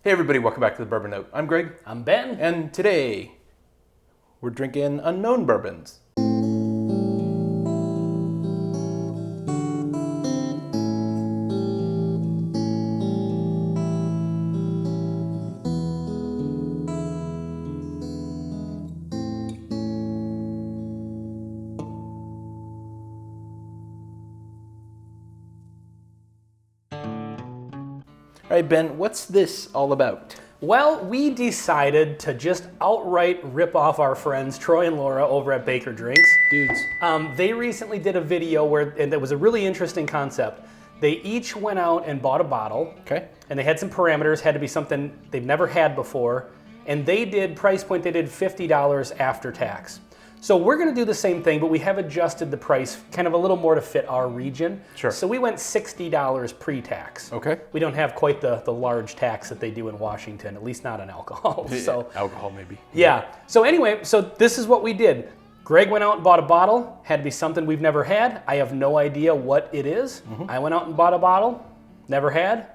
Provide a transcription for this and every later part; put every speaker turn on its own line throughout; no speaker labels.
Hey everybody, welcome back to the Bourbon Note. I'm Greg.
I'm Ben.
And today, we're drinking unknown bourbons. All right, Ben, what's this all about?
Well, we decided to just outright rip off our friends Troy and Laura over at Baker Drinks.
Dudes.
They recently did a video and it was a really interesting concept. They each went out and bought a bottle.
Okay.
And they had some parameters, had to be something they've never had before. And they did, price point, they did $50 after tax. So we're gonna do the same thing, but we have adjusted the price kind of a little more to fit our region.
Sure.
So we went $60 pre-tax.
Okay.
We don't have quite the large tax that they do in Washington, at least not on alcohol. So
alcohol maybe.
yeah. So anyway, so this is what we did. Greg went out and bought a bottle. Had to be something we've never had. I have no idea what it is. I went out and bought a bottle. Never had.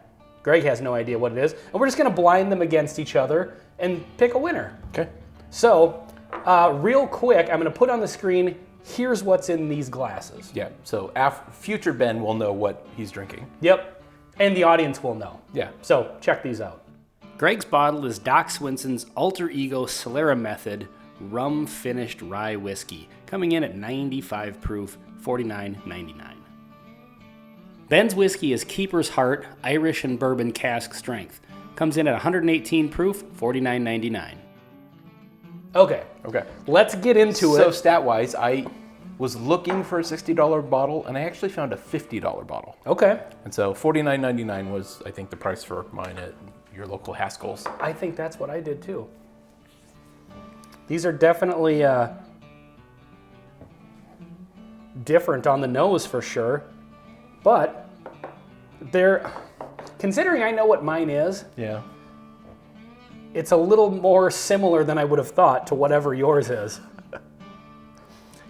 Greg has no idea what it is. And we're just gonna blind them against each other and pick a winner.
Okay.
So, real quick, I'm gonna put on the screen, here's what's in these glasses.
Yeah, so future Ben will know what he's drinking.
Yep, and the audience will know.
Yeah.
So, check these out. Greg's bottle is Doc Swinson's Alter Ego Solera Method Rum Finished Rye Whiskey, coming in at 95 proof, $49.99. Ben's whiskey is Keeper's Heart Irish and Bourbon Cask Strength, comes in at 118 proof, $49.99. Okay.
Okay.
Let's get into
So
it.
stat-wise, I was looking for a $60 bottle, and I actually found a $50 bottle.
Okay.
And so $49.99 was, I think, the price for mine at your local Haskell's.
I think that's what I did too. These are definitely different on the nose for sure, but they're, considering I know what mine is,
Yeah.
it's a little more similar than I would have thought to whatever yours is.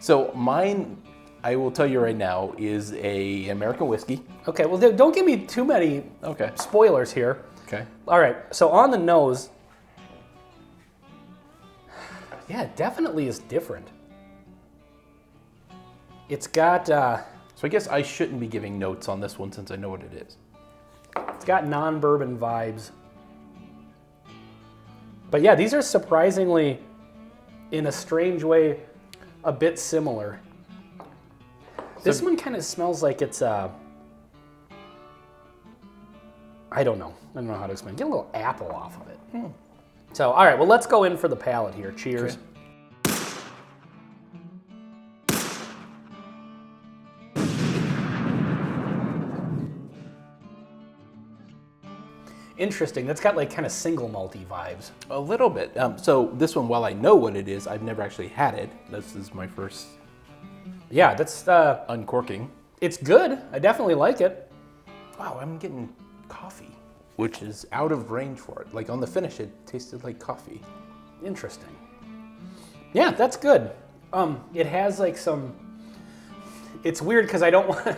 So mine, I will tell you right now, is a American whiskey.
Okay, well don't give me too many
Okay.
spoilers here.
Okay.
All right, so on the nose, yeah, it definitely is different. It's got,
So I guess I shouldn't be giving notes on this one since I know what it is.
it's got non-bourbon vibes. But yeah, these are surprisingly, in a strange way, a bit similar. This one kind of smells like it's, I don't know how to explain. Get a little apple off of it. So, all right, well, let's go in for the palate here. Cheers.
Okay.
Interesting. That's got like kind of single malty vibes.
A little bit. So this one, while I know what it is, I've never actually had it. This is my first
Yeah, that's,
uncorking.
it's good. I definitely like it.
Wow, I'm getting coffee, which is out of range for it. Like on the finish, it tasted like coffee.
Interesting. Yeah, that's good. It has like some, it's weird because I don't want,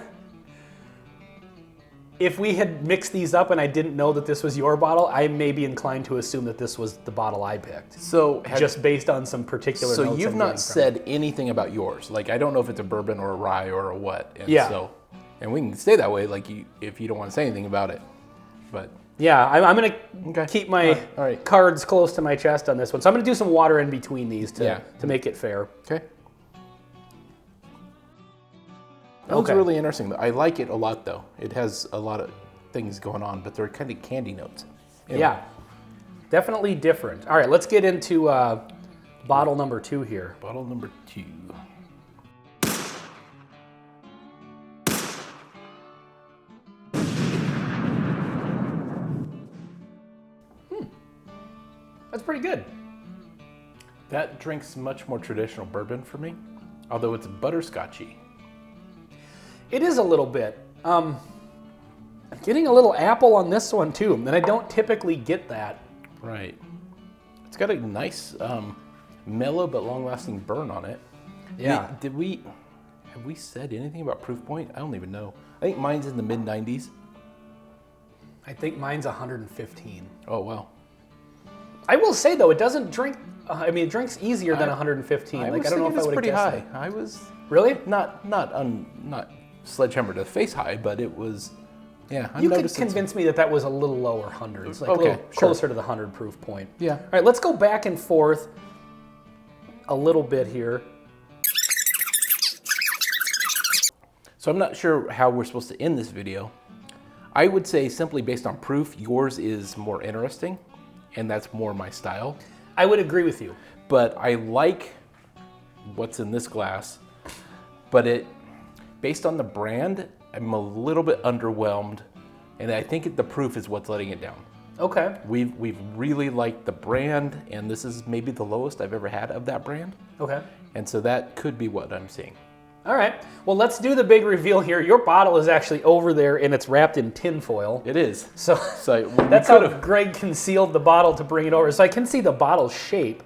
if we had mixed these up and I didn't know that this was your bottle, I may be inclined to assume that this was the bottle I picked.
So
Just based on some particular notes.
you've
I'm
not
getting from
said anything about yours. Like I don't know if it's a bourbon or a rye or a what. And
Yeah.
So, and we can stay that way, like if you don't want to say anything about it. But
it. Yeah, I'm going
Okay.
to keep my
All right.
cards close to my chest on this one. So I'm going to do some water in between these to make it fair.
okay. That one's
Okay.
really interesting. I like it a lot though. It has a lot of things going on, but they're kind of candy notes. Anyway.
Yeah, definitely different. All right, let's get into bottle number 2 here.
Bottle number 2.
That's pretty good.
That drink's much more traditional bourbon for me, although it's butterscotchy.
It is a little bit. I'm getting a little apple on this one too, and I don't typically get that.
Right. It's got a nice, mellow but long-lasting burn on it.
Yeah.
Have we said anything about proof point? I don't even know. I think mine's in the mid-90s.
I think mine's 115.
Oh, wow.
I will say though, it doesn't drink. It drinks easier than 115.
I
I don't know if I would have
pretty
guessed
high.
that.
I was
Really?
not sledgehammer to the face high, but it was. Yeah,
You could convince me that was a little lower hundreds, like a little closer to the 100 proof point.
Yeah.
All right, let's go back and forth a little bit here.
So I'm not sure how we're supposed to end this video. I would say simply based on proof, yours is more interesting, and that's more my style.
I would agree with you.
But I like what's in this glass, but based on the brand, I'm a little bit underwhelmed, and I think the proof is what's letting it down.
Okay.
We've really liked the brand, and this is maybe the lowest I've ever had of that brand.
Okay.
And so that could be what I'm seeing.
All right. Well, let's do the big reveal here. Your bottle is actually over there, and it's wrapped in tin foil.
It is.
So that's how Greg concealed the bottle to bring it over. So I can see the bottle shape,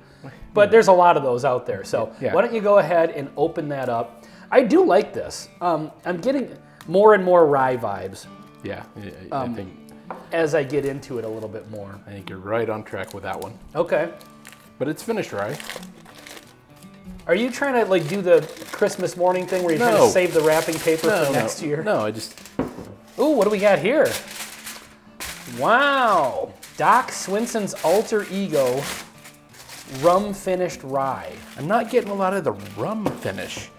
but there's a lot of those out there. So why don't you go ahead and open that up? I do like this. I'm getting more and more rye vibes.
Yeah, I think
as I get into it a little bit more.
I think you're right on track with that one.
Okay.
But it's finished rye.
Are you trying to like do the Christmas morning thing where you're trying to save the wrapping paper for next year?
No, I just.
Ooh, what do we got here? Wow, Doc Swinson's Alter Ego rum finished rye.
I'm not getting a lot of the rum finish.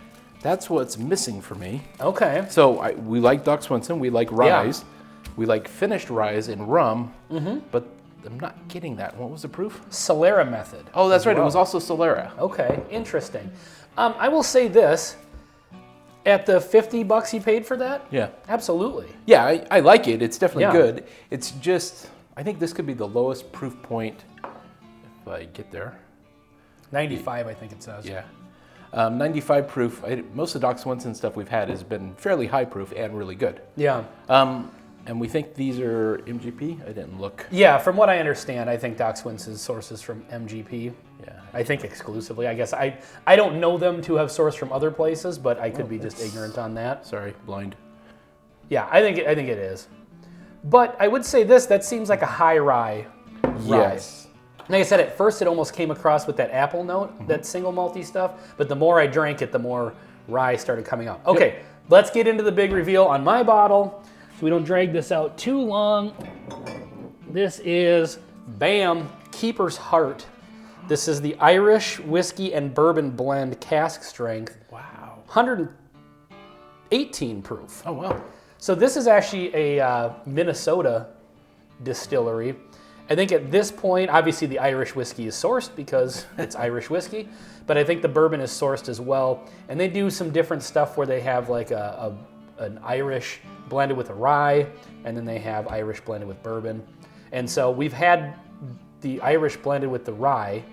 That's what's missing for me.
Okay.
So we like Doc Swinson, we like ryes, we like finished ryes in rum, but I'm not getting that. What was the proof?
Solera method.
Oh, that's right. It was also Solera.
Okay, interesting. I will say this. At the $50 you paid for that?
Yeah.
Absolutely.
Yeah, I like it. It's definitely good. It's just, I think this could be the lowest proof point if I get there.
95, I think it says.
Yeah. 95 proof. Most of Doc Swinson stuff we've had has been fairly high proof and really good.
Yeah.
And we think these are MGP? I didn't look.
Yeah, from what I understand, I think Doc Swinson's sources from MGP.
Yeah.
I think exclusively. I guess I don't know them to have sourced from other places, but I could be just ignorant on that.
Sorry, blind.
Yeah, I think it is. But I would say this, that seems like a high rye.
Yes.
Like I said, at first it almost came across with that apple note, that single malty stuff, but the more I drank it, the more rye started coming out. Okay, let's get into the big reveal on my bottle so we don't drag this out too long. This is, bam, Keeper's Heart. This is the Irish whiskey and bourbon blend cask strength.
Wow.
118 proof.
Oh, wow.
So this is actually a Minnesota distillery. I think at this point, obviously the Irish whiskey is sourced because it's Irish whiskey, but I think the bourbon is sourced as well. And they do some different stuff where they have like an Irish blended with a rye, and then they have Irish blended with bourbon. And so we've had the Irish blended with the rye,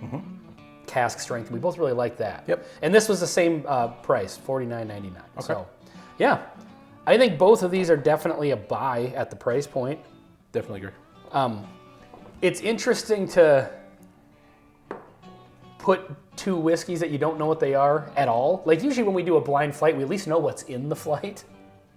cask strength. We both really like that.
Yep.
And this was the same price, $49.99.
Okay.
So, yeah, I think both of these are definitely a buy at the price point.
Definitely agree.
It's interesting to put two whiskeys that you don't know what they are at all. Like usually when we do a blind flight, we at least know what's in the flight,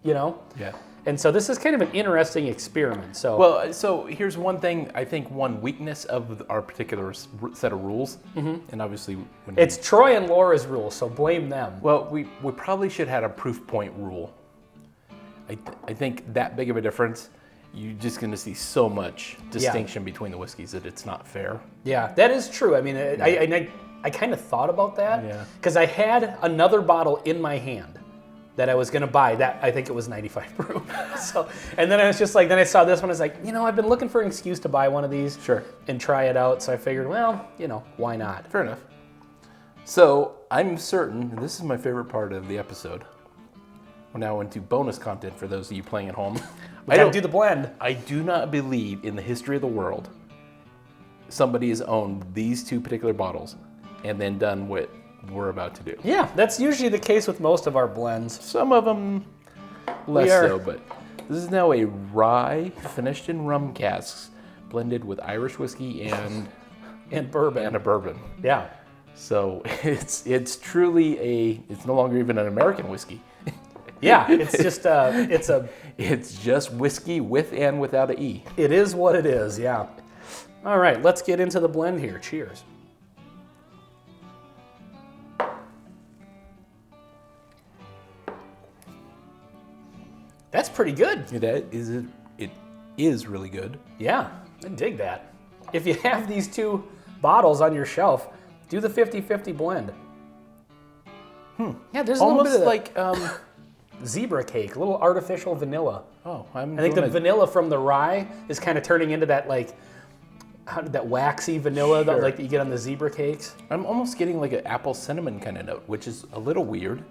you know?
Yeah.
And so this is kind of an interesting experiment. So
Well, so here's one thing, I think one weakness of our particular set of rules, and obviously when
it's Troy and Laura's rule, so blame them.
well, we probably should have had a proof point rule. I think that big of a difference, you're just going to see so much distinction between the whiskeys that it's not fair.
Yeah, that is true. I mean, I kind of thought about that because I had another bottle in my hand that I was going to buy. That I think it was 95 proof. So, and then I was just like, then I saw this one. I was like, I've been looking for an excuse to buy one of these, and try it out. So I figured, well, why not?
Fair enough. So I'm certain, and this is my favorite part of the episode. We're now into bonus content for those of you playing at home.
We gotta do the blend.
I do not believe in the history of the world somebody has owned these two particular bottles and then done what we're about to do.
Yeah, that's usually the case with most of our blends.
Some of them less so, but this is now a rye finished in rum casks blended with Irish whiskey
and bourbon.
And a bourbon.
Yeah.
So it's truly it's no longer even an American whiskey.
Yeah, it's just
it's just whiskey with and without an E.
It is what it is, yeah. All right, let's get into the blend here. Cheers. That's pretty good.
It is really good.
Yeah, I dig that. If you have these two bottles on your shelf, do the 50-50 blend. Yeah, there's a little bit of
like
zebra cake, a little artificial vanilla.
oh,
I think the vanilla from the rye is kind of turning into that that waxy vanilla that you get on the zebra cakes.
I'm almost getting like an apple cinnamon kind of note, which is a little weird,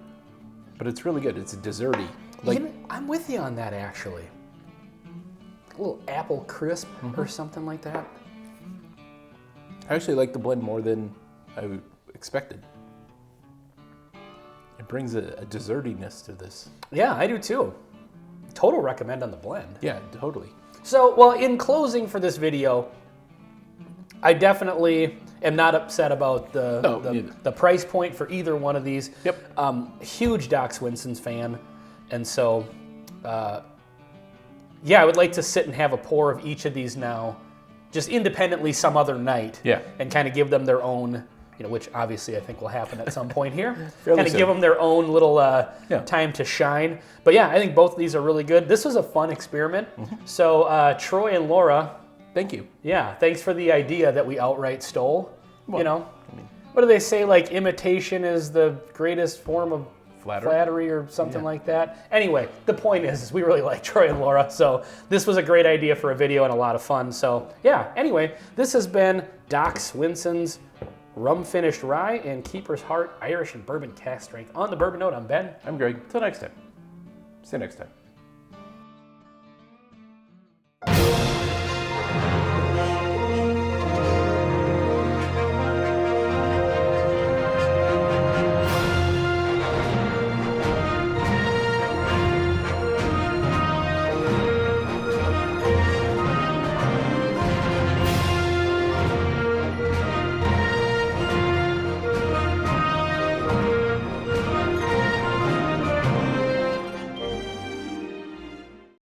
but it's really good. It's desserty. Like
I'm with you on that actually. A little apple crisp or something like that.
I actually like the blend more than I expected. It brings a dessertiness to this.
Yeah, I do too. Total recommend on the blend.
Yeah, totally.
So, well, in closing for this video, I definitely am not upset about the price point for either one of these.
Yep.
Huge Doc Swinson's fan, and so, yeah, I would like to sit and have a pour of each of these now, just independently some other night.
Yeah.
And kind of give them their own, which obviously I think will happen at some point here.
Fairly
Kind of
soon.
give them their own little time to shine. But yeah, I think both of these are really good. This was a fun experiment. So Troy and Laura,
Thank you.
yeah, thanks for the idea that we outright stole.
Well,
What do they say? Like imitation is the greatest form of
Flattery.
flattery or something like that. Anyway, the point is we really like Troy and Laura, so this was a great idea for a video and a lot of fun. So yeah, anyway, this has been Doc Swinson's Rum Finished Rye and Keeper's Heart Irish and Bourbon Cask Strength. On the Bourbon Note, I'm Ben.
I'm Greg. Till next time. See you next time.